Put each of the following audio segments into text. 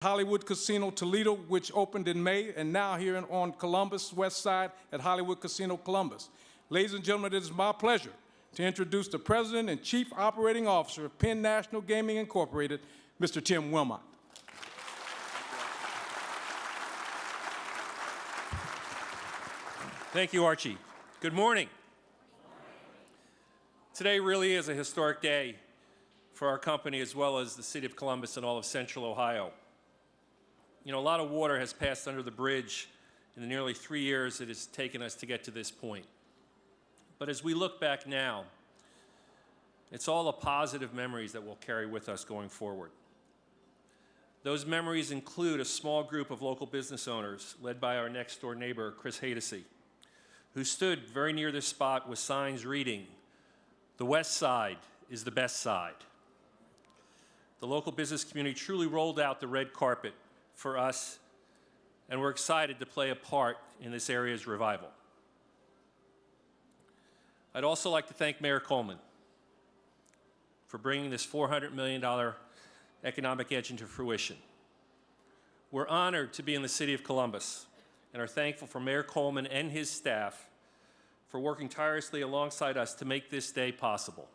Hollywood Casino Toledo, which opened in May, and now here on Columbus West Side at Hollywood Casino Columbus. Ladies and gentlemen, it is my pleasure to introduce the President and Chief Operating Officer of Penn National Gaming Incorporated, Mr. Tim Wilmot. Thank you, Archie. Good morning. Today really is a historic day for our company as well as the city of Columbus and all of Central Ohio. You know, a lot of water has passed under the bridge in the nearly 3 years it has taken us to get to this point. But as we look back now, it's all the positive memories that we'll carry with us going forward. Those memories include a small group of local business owners led by our next door neighbor, Chris Hadesy, who stood very near this spot with signs reading, "The West Side is the best side." The local business community truly rolled out the red carpet for us, and we're excited to play a part in this area's revival. I'd also like to thank Mayor Coleman for bringing this $400 million economic engine to fruition. We're honored to be in the city of Columbus and are thankful for Mayor Coleman and his staff for working tirelessly alongside us to make this day possible.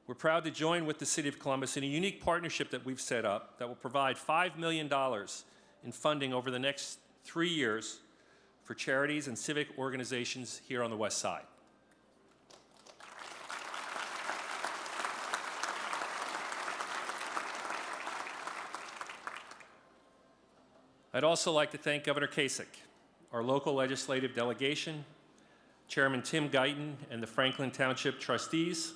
We're proud to join with the City of Columbus in a unique partnership that we've set up that will provide $5 million in funding over the next 3 years for charities and civic organizations here on the West Side. I'd also like to thank Governor Kasich, our local legislative delegation, Chairman Tim Guyton and the Franklin Township trustees,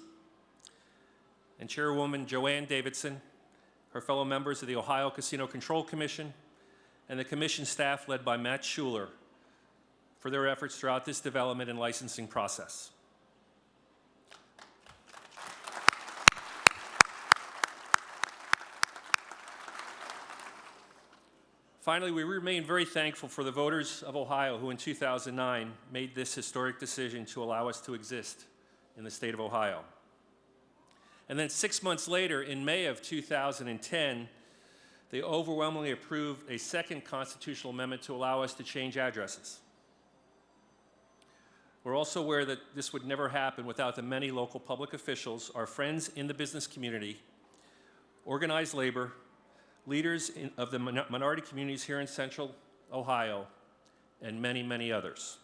and Chairwoman Joanne Davidson, her fellow members of the Ohio Casino Control Commission, and the commission staff led by Matt Schuler for their efforts throughout this development and licensing process. Finally, we remain very thankful for the voters of Ohio who in 2009 made this historic decision to allow us to exist in the state of Ohio. And then 6 months later, in May of 2010, they overwhelmingly approved a second constitutional amendment to allow us to change addresses. We're also aware that this would never happen without the many local public officials, our friends in the business community, organized labor, leaders of the minority communities here in Central Ohio, and many, many others.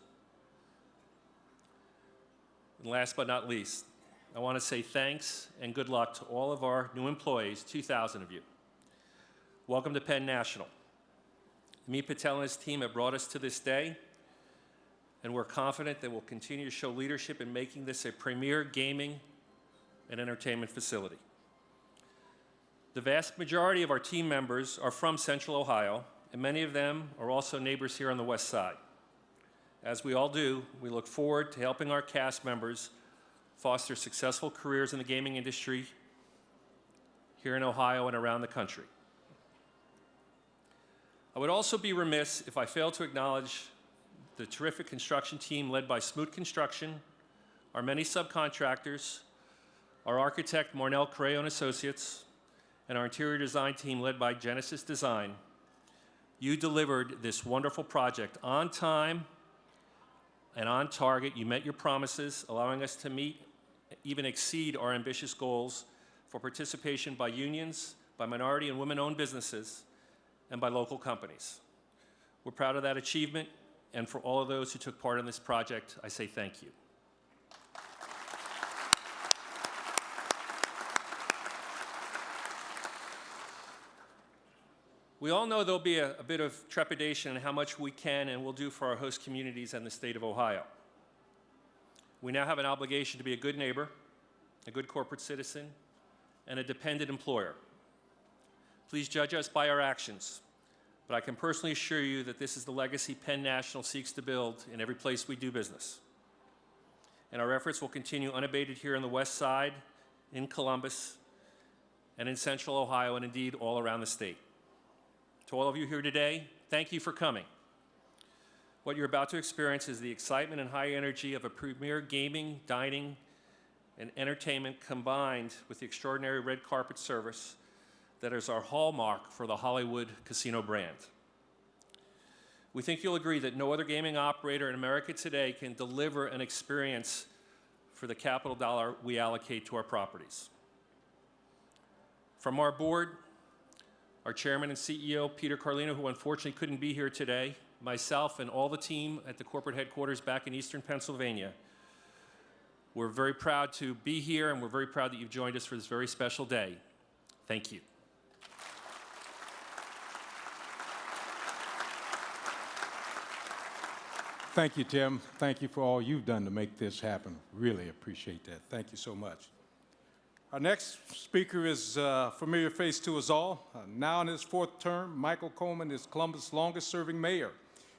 And last but not least, I want to say thanks and good luck to all of our new employees, 2,000 of you. Welcome to Penn National. Amit Patel and his team have brought us to this day, and we're confident that we'll continue to show leadership in making this a premier gaming and entertainment facility. The vast majority of our team members are from Central Ohio, and many of them are also neighbors here on the West Side. As we all do, we look forward to helping our cast members foster successful careers in the gaming industry here in Ohio and around the country. I would also be remiss if I failed to acknowledge the terrific construction team led by Smoot Construction, our many subcontractors, our architect Marnell Correo and Associates, and our interior design team led by Genesis Design. You delivered this wonderful project on time and on target. You met your promises, allowing us to meet, even exceed our ambitious goals for participation by unions, by minority and women-owned businesses, and by local companies. We're proud of that achievement, and for all of those who took part in this project, I say thank you. We all know there'll be a bit of trepidation in how much we can and will do for our host communities and the state of Ohio. We now have an obligation to be a good neighbor, a good corporate citizen, and a dependent employer. Please judge us by our actions, but I can personally assure you that this is the legacy Penn National seeks to build in every place we do business. And our efforts will continue unabated here on the West Side, in Columbus, and in Central Ohio, and indeed all around the state. To all of you here today, thank you for coming. What you're about to experience is the excitement and high energy of a premier gaming, dining, and entertainment combined with the extraordinary red carpet service that is our hallmark for the Hollywood Casino brand. We think you'll agree that no other gaming operator in America today can deliver an experience for the capital dollar we allocate to our properties. From our board, our chairman and CEO, Peter Carlino, who unfortunately couldn't be here today, myself and all the team at the corporate headquarters back in Eastern Pennsylvania, we're very proud to be here, and we're very proud that you've joined us for this very special day. Thank you. Thank you, Tim. Thank you for all you've done to make this happen. Really appreciate that. Thank you so much. Our next speaker is a familiar face to us all. Now in his fourth term, Michael Coleman is Columbus' longest-serving mayor.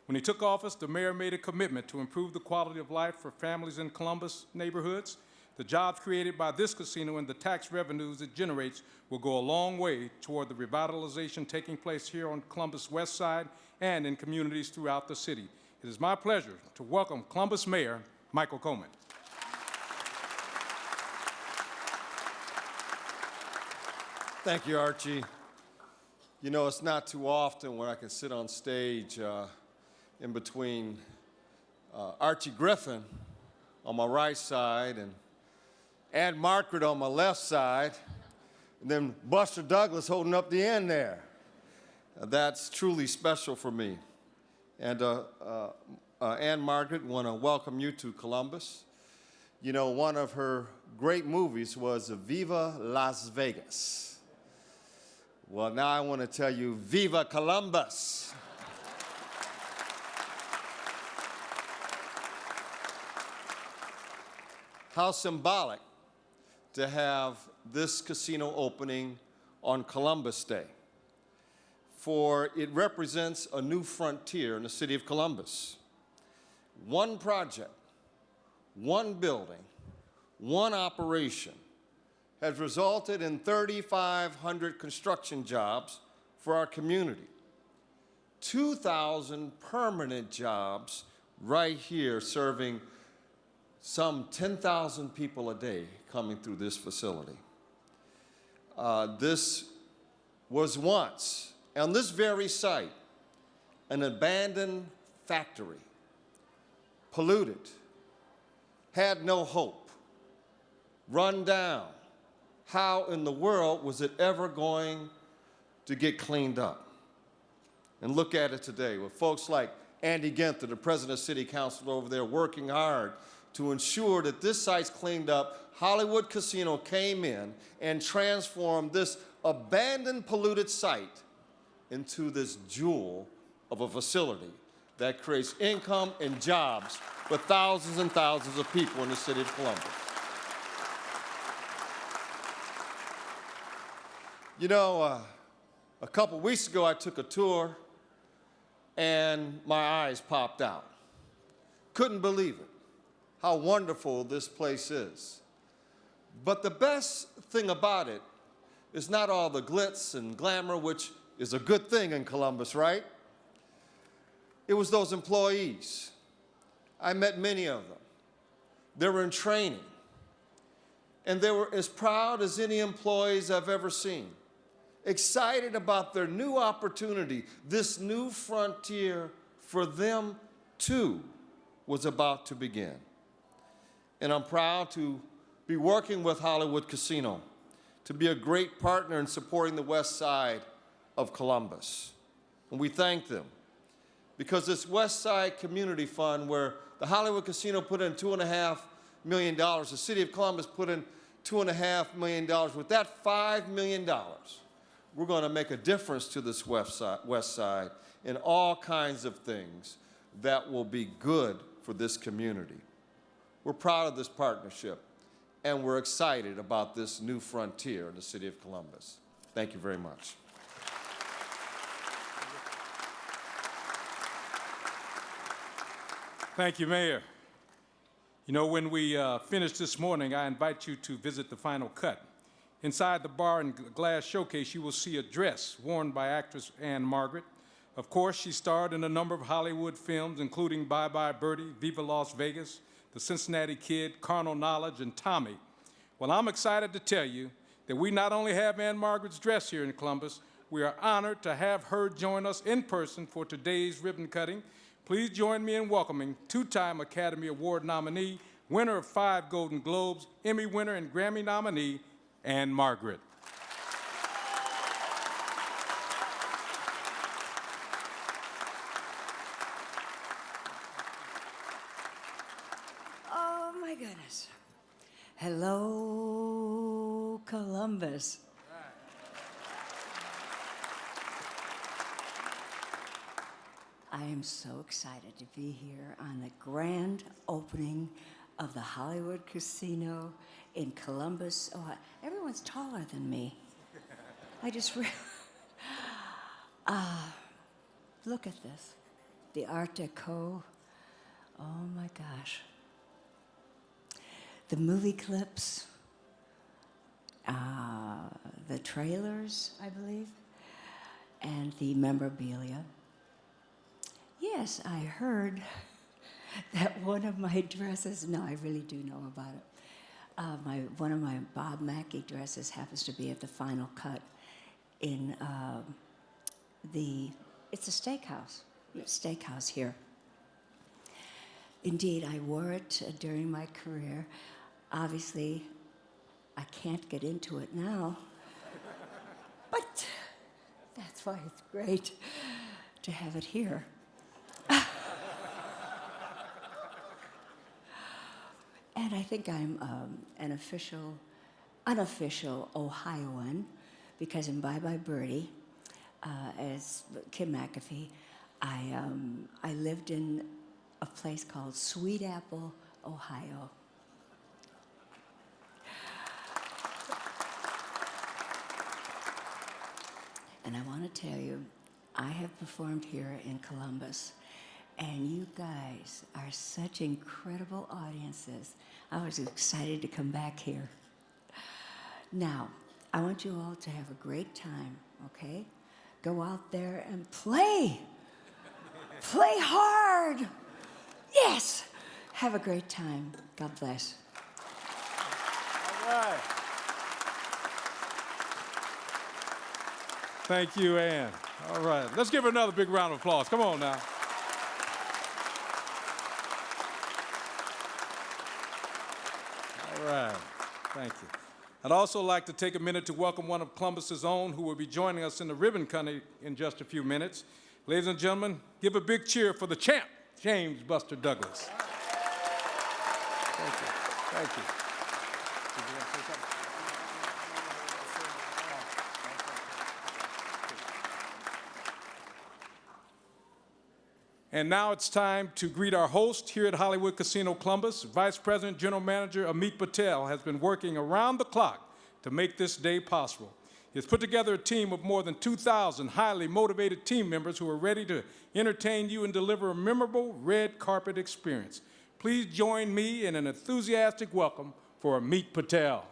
When he took office, the mayor made a commitment to improve the quality of life for families in Columbus neighborhoods. The jobs created by this casino and the tax revenues it generates will go a long way toward the revitalization taking place here on Columbus West Side and in communities throughout the city. It is my pleasure to welcome Columbus Mayor Michael Coleman. Thank you, Archie. You know, it's not too often when I can sit on stage in between Archie Griffin on my right side and Ann Margaret on my left side, and then Buster Douglas holding up the end there. That's truly special for me. And Ann Margaret, want to welcome you to Columbus. You know, one of her great movies was Viva Las Vegas. Well, now I want to tell you, Viva Columbus! How symbolic to have this casino opening on Columbus Day, for it represents a new frontier in the city of Columbus. One project, one building, one operation has resulted in 3,500 construction jobs for our community, 2,000 permanent jobs right here serving some 10,000 people a day coming through this facility. This was once, on this very site, an abandoned factory, polluted, had no hope, run down. How in the world was it ever going to get cleaned up? And look at it today with folks like Andy Ginther, the president of City Council over there, working hard to ensure that this site's cleaned up. Hollywood Casino came in and transformed this abandoned, polluted site into this jewel of a facility that creates income and jobs for thousands and thousands of people in the city of Columbus. You know, a couple weeks ago I took a tour and my eyes popped out. Couldn't believe it, how wonderful this place is. But the best thing about it is not all the glitz and glamour, which is a good thing in Columbus, right? It was those employees. I met many of them. They were in training. And they were as proud as any employees I've ever seen. Excited about their new opportunity, this new frontier for them too was about to begin. And I'm proud to be working with Hollywood Casino to be a great partner in supporting the West Side of Columbus. And we thank them because this West Side Community Fund, where the Hollywood Casino put in $2.5 million, the City of Columbus put in $2.5 million. With that $5 million, we're going to make a difference to this West Side in all kinds of things that will be good for this community. We're proud of this partnership, and we're excited about this new frontier in the city of Columbus. Thank you very much. Thank you, Mayor. You know, when we finish this morning, I invite you to visit the final cut. Inside the bar and glass showcase, you will see a dress worn by actress Ann Margaret. Of course, she starred in a number of Hollywood films, including Bye Bye Birdie, Viva Las Vegas, The Cincinnati Kid, Carnal Knowledge, and Tommy. Well, I'm excited to tell you that we not only have Ann Margaret's dress here in Columbus, we are honored to have her join us in person for today's ribbon cutting. Please join me in welcoming two-time Academy Award nominee, winner of 5 Golden Globes, Emmy winner, and Grammy nominee, Ann Margaret. Oh, my goodness. Hello, Columbus. I am so excited to be here on the grand opening of the Hollywood Casino in Columbus, Ohio. Everyone's taller than me. I just look at this. The Art Deco. Oh my gosh. The movie clips, the trailers, I believe, and the memorabilia. Yes, I heard that one of my dresses, no, I really do know about it. One of my Bob Mackie dresses happens to be at the final cut in it's a steakhouse here. Indeed, I wore it during my career. Obviously, I can't get into it now, but that's why it's great to have it here. And I think I'm an unofficial Ohioan, because in Bye Bye Birdie, as Kim McAfee, I lived in a place called Sweet Apple, Ohio. And I want to tell you, I have performed here in Columbus, and you guys are such incredible audiences. I was excited to come back here. Now, I want you all to have a great time, okay? Go out there and play. Play hard. Yes. Have a great time. God bless. All right. Thank you, Ann. All right. Let's give her another big round of applause. Come on now. All right. Thank you. I'd also like to take a minute to welcome one of Columbus's own who will be joining us in the ribbon cutting in just a few minutes. Ladies and gentlemen, give a big cheer for the champ, James Buster Douglas. Thank you. Thank you. Did you want to say something? And now it's time to greet our host here at Hollywood Casino Columbus. Vice President General Manager Amit Patel has been working around the clock to make this day possible. He has put together a team of more than 2,000 highly motivated team members who are ready to entertain you and deliver a memorable red carpet experience. Please join me in an enthusiastic welcome for Amit Patel.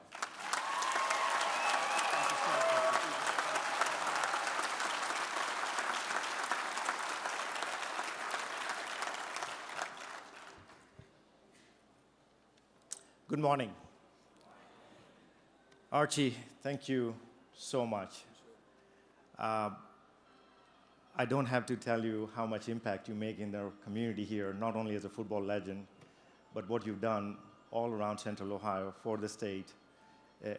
Good morning. Archie, thank you so much. I don't have to tell you how much impact you make in the community here, not only as a football legend, but what you've done all around Central Ohio for the state,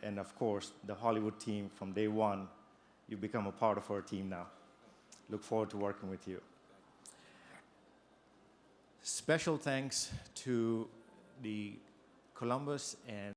and of course, the Hollywood team from day one. You've become a part of our team now. Look forward to working with you. Special thanks to the Columbus and